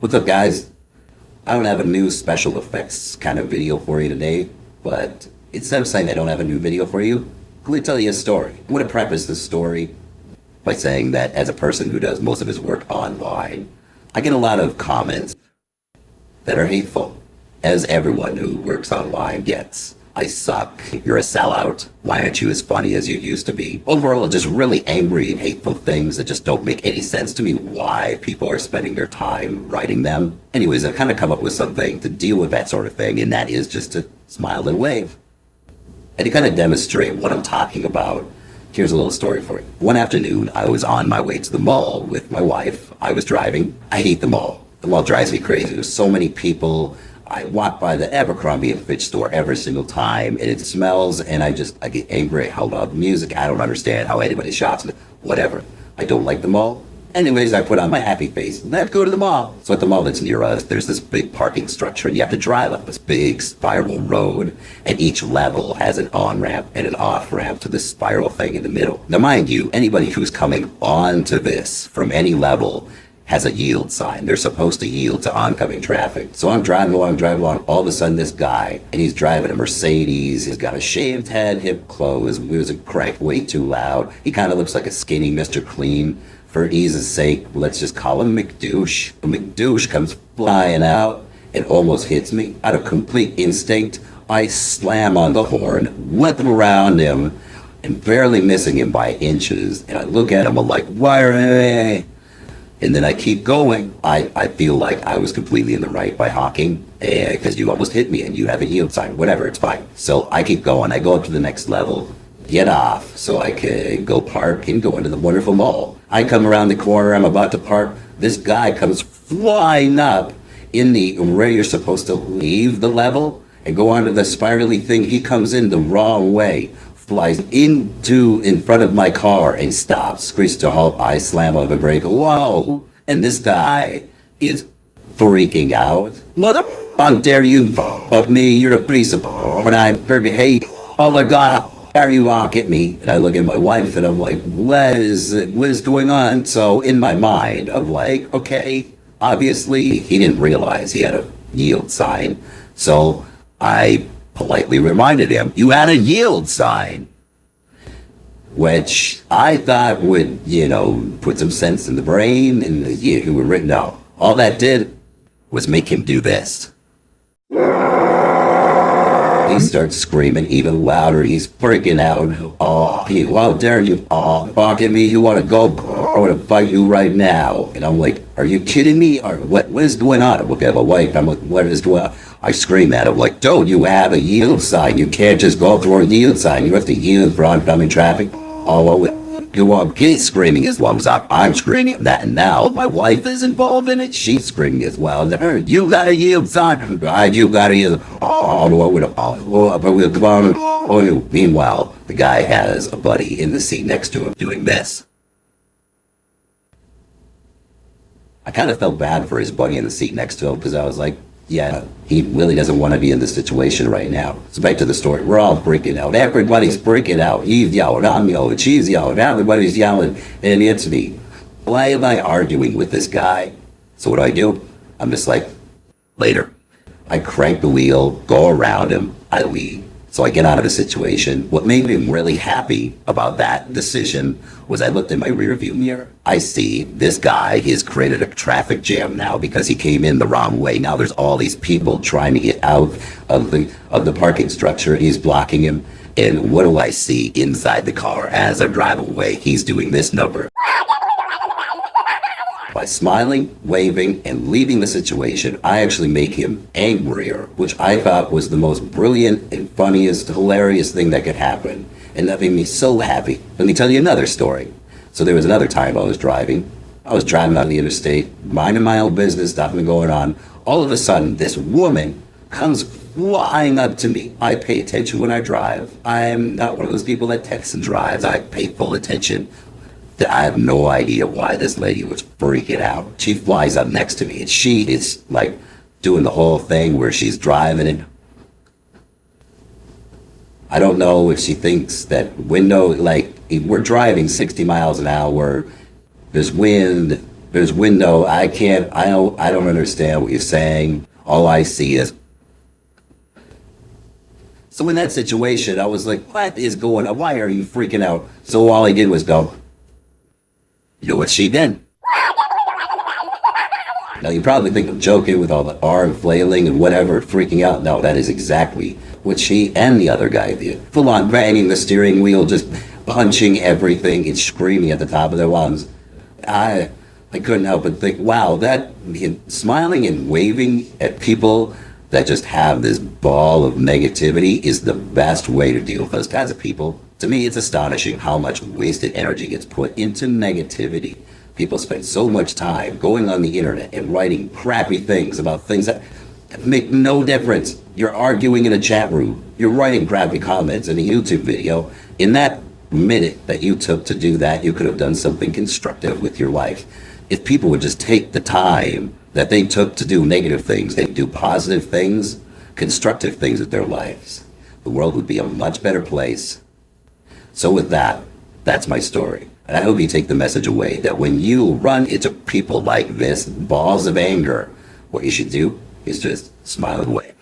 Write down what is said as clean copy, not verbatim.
What's up, guys? I don't have a new special effects kind of video for you today, but instead of saying I don't have a new video for you, let me tell you a story. I'm going to preface this story by saying that as a person who does most of his work online, I get a lot of comments that are hateful, as everyone who works online gets. I suck. You're a sellout. Why aren't you as funny as you used to be? Overall, just really angry and hateful things that just don't make any sense to me why people are spending their time writing them. Anyways, I've kind of come up with something to deal with that sort of thing, and that is just to smile and wave. And to kind of demonstrate what I'm talking about, here's a little story for you. One afternoon, I was on my way to the mall with my wife. I was driving. I hate the mall. The mall drives me crazy. There's so many people. I walk by the Abercrombie & Fitch store every single time, and it smells, and I get angry. How loud music. I don't understand how anybody shops. Whatever. I don't like the mall. Anyways, I put on my happy face, and I have to go to the mall. So at the mall that's near us, there's this big parking structure, and you have to drive up this big spiral road, and each level has an on-ramp and an off-ramp to this spiral thing in the middle. Now, mind you, anybody who's coming onto this from any level has a yield sign. They're supposed to yield to oncoming traffic. So I'm driving along, all of a sudden this guy, and he's driving a Mercedes, he's got a shaved head, hip clothes, music cranked way too loud. He kind of looks like a skinny Mr. Clean. For ease's sake, let's just call him McDouche. McDouche comes flying out and almost hits me. Out of complete instinct, I slam on the horn, whip around him, and barely missing him by inches. And I look at him, I'm like, why are they? And then I keep going. I feel like I was completely in the right by honking because you almost hit me and you have a yield sign. Whatever, it's fine. So I keep going. I go up to the next level, get off so I can go park and go into the wonderful mall. I come around the corner. I'm about to park. This guy comes flying up in the where you're supposed to leave the level and go onto the spirally thing. He comes in the wrong way, flies in front of my car and stops, screeches to a halt. I slam on the brake. Whoa! And this guy is freaking out. Mother, how dare you fuck me? You're a principal. When I'm very hate. Oh my God, how you walk at me? And I look at my wife and I'm like, what is going on? So in my mind, I'm like, okay, obviously he didn't realize he had a yield sign. So I politely reminded him, you had a yield sign, which I thought would, put some sense in the brain, and he would written out. All that did was make him do this. He starts screaming even louder. He's freaking out. Oh, how dare you? Oh, fuck at me. You want to go? I want to fight you right now. And I'm like, are you kidding me? Or what is going on? I look at my wife. I'm like, what is going on? I scream at him like, don't you have a yield sign? You can't just go through a yield sign. You have to yield for oncoming traffic. Oh, well, you want kids screaming as long as I'm screaming that, and now my wife is involved in it. She's screaming as well. You got a yield sign. You got a yield. Meanwhile, the guy has a buddy in the seat next to him doing this. I kind of felt bad for his buddy in the seat next to him because I was like, yeah, he really doesn't want to be in this situation right now. So back to the story. We're all freaking out. Everybody's freaking out. He's yelling, I'm yelling, she's yelling, everybody's yelling, and it's me. Why am I arguing with this guy? So what do? I'm just like, later. I crank the wheel, go around him, I leave. So I get out of the situation. What made me really happy about that decision was I looked in my rearview mirror. I see this guy, he's created a traffic jam now because he came in the wrong way. Now there's all these people trying to get out of the parking structure. He's blocking him. And what do I see inside the car as I drive away? He's doing this number. By smiling, waving, and leaving the situation, I actually make him angrier, which I thought was the most brilliant and funniest, hilarious thing that could happen. And that made me so happy. Let me tell you another story. So there was another time I was driving on the interstate, minding my own business, nothing going on. All of a sudden, this woman comes flying up to me. I pay attention when I drive. I'm not one of those people that texts and drives. I pay full attention. I have no idea why this lady was freaking out. She flies up next to me and she is like doing the whole thing where she's driving and I don't know if she thinks that we're driving 60 miles an hour, there's wind, There's window. I don't understand what you're saying. All I see is. So in that situation, I was like, what is going on? Why are you freaking out? So all I did was go, you know what she did? Now you probably think I'm joking with all the arm flailing and whatever, freaking out. No, that is exactly what she and the other guy did. Full on banging the steering wheel, just punching everything and screaming at the top of their lungs. I couldn't help but think, wow, that smiling and waving at people that just have this ball of negativity is the best way to deal with those kinds of people. To me, it's astonishing how much wasted energy gets put into negativity. People spend so much time going on the internet and writing crappy things about things that make no difference. You're arguing in a chat room. You're writing crappy comments in a YouTube video. In that minute that you took to do that, you could have done something constructive with your life. If people would just take the time that they took to do negative things and do positive things, constructive things with their lives, the world would be a much better place. So with that, that's my story. And I hope you take the message away that when you run into people like this, balls of anger, what you should do is just smile away.